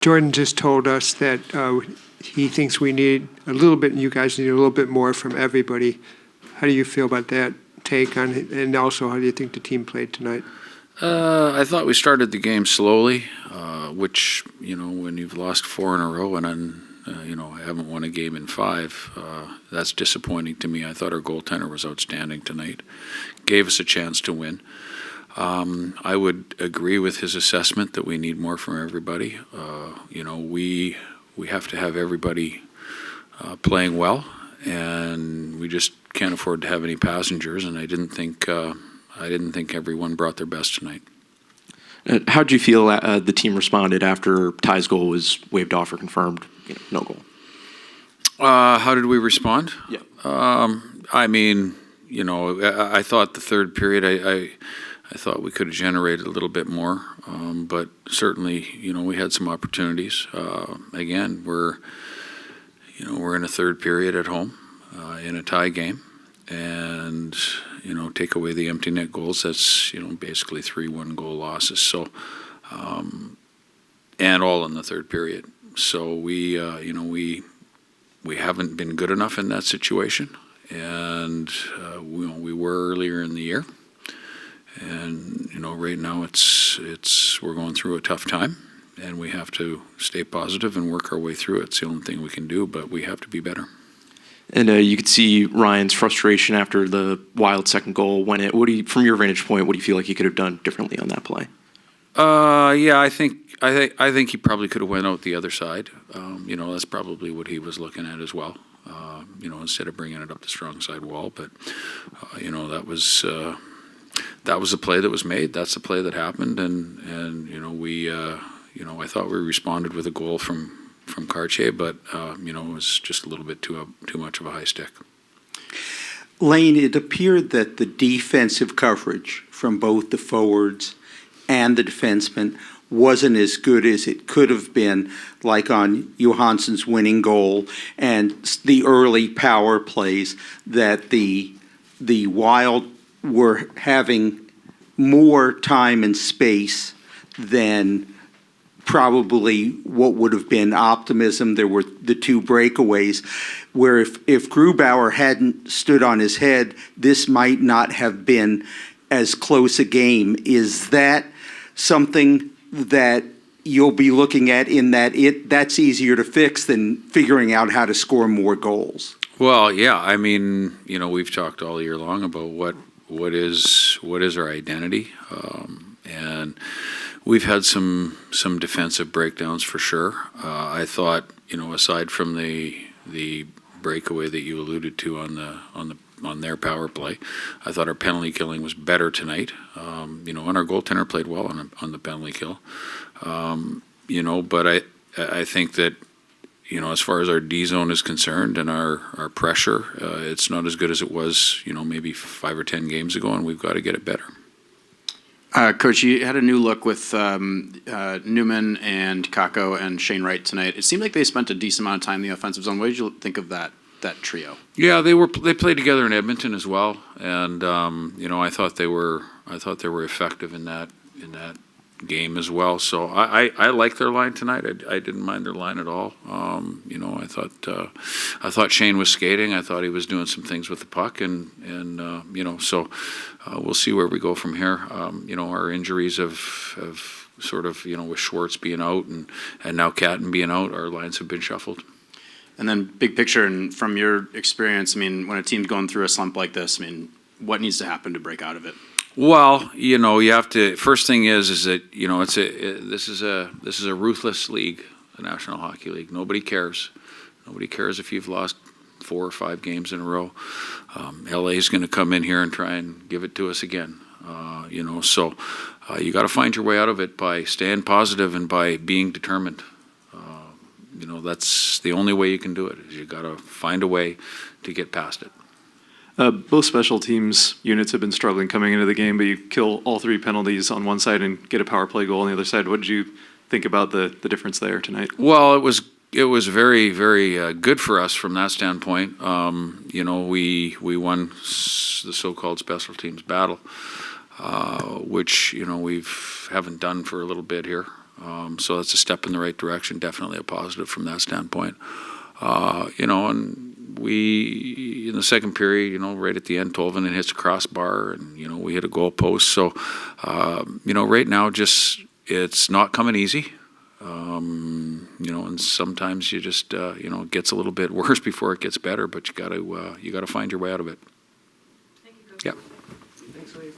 Jordan just told us that he thinks we need a little bit, and you guys need a little bit more from everybody. How do you feel about that take on it? And also, how do you think the team played tonight? I thought we started the game slowly, which, when you've lost 4 in a row and then, haven't won a game in 5, that's disappointing to me. I thought our goaltender was outstanding tonight. Gave us a chance to win. I would agree with his assessment that we need more from everybody. We have to have everybody playing well, and we just can't afford to have any passengers. And I didn't think everyone brought their best tonight. How did you feel the team responded after Ty's goal was waved off or confirmed? No goal. How did we respond? Yeah. I thought the third period, I thought we could have generated a little bit more, but certainly, we had some opportunities. Again, we're in a third period at home in a tie game, and take away the empty net goals. That's basically 3 1-goal losses. So, and all in the third period. So we haven't been good enough in that situation, and we were earlier in the year. And right now we're going through a tough time, and we have to stay positive and work our way through it. It's the only thing we can do, but we have to be better. And you could see Ryan's frustration after the Wild second goal. From your vantage point, what do you feel like he could have done differently on that play? I think he probably could have went out the other side. That's probably what he was looking at as well. Instead of bringing it up the strong side wall, but that was the play that was made. That's the play that happened, and I thought we responded with a goal from Cartier, but it was just a little bit too much of a high stick. Lane, it appeared that the defensive coverage from both the forwards and the defensemen wasn't as good as it could have been, like on Johansson's winning goal and the early power plays, that the Wild were having more time and space than probably what would have been optimism. There were the 2 breakaways where if Grubauer hadn't stood on his head, this might not have been as close a game. Is that something that you'll be looking at in that's easier to fix than figuring out how to score more goals? Well, yeah. We've talked all year long about what is our identity, and we've had some defensive breakdowns for sure. I thought, aside from the breakaway that you alluded to on their power play, I thought our penalty killing was better tonight. And our goaltender played well on the penalty kill. But I think that as far as our D zone is concerned and our pressure, it's not as good as it was, maybe 5 or 10 games ago, and we've got to get it better. Coach, you had a new look with Newman and Kakko and Shane Wright tonight. It seemed like they spent a decent amount of time in the offensive zone. What did you think of that trio? Yeah, they played together in Edmonton as well, and I thought they were effective in that game as well. So I like their line tonight. I didn't mind their line at all. I thought Shane was skating. I thought he was doing some things with the puck, and so we'll see where we go from here. Our injuries have sort of with Schwartz being out and now Catton being out, our lines have been shuffled. And then big picture, and from your experience, when a team's going through a slump like this, what needs to happen to break out of it? Well, you have to. First thing is that this is a ruthless league, the National Hockey League. Nobody cares. Nobody cares if you've lost 4 or 5 games in a row. LA is going to come in here and try and give it to us again. So you got to find your way out of it by staying positive and by being determined. That's the only way you can do it. Is you got to find a way to get past it. Both special teams units have been struggling coming into the game, but you kill all 3 penalties on one side and get a power play goal on the other side. What did you think about the difference there tonight? Well, it was very, very good for us from that standpoint. We won the so-called special teams battle, which we haven't done for a little bit here. So that's a step in the right direction, definitely a positive from that standpoint. And we, in the second period, right at the end, Tolvanen hits a crossbar and, we hit a goal post. So, right now, just, it's not coming easy. And sometimes you just, it gets a little bit worse before it gets better, but you got to find your way out of it. Thank you, Coach. Yep.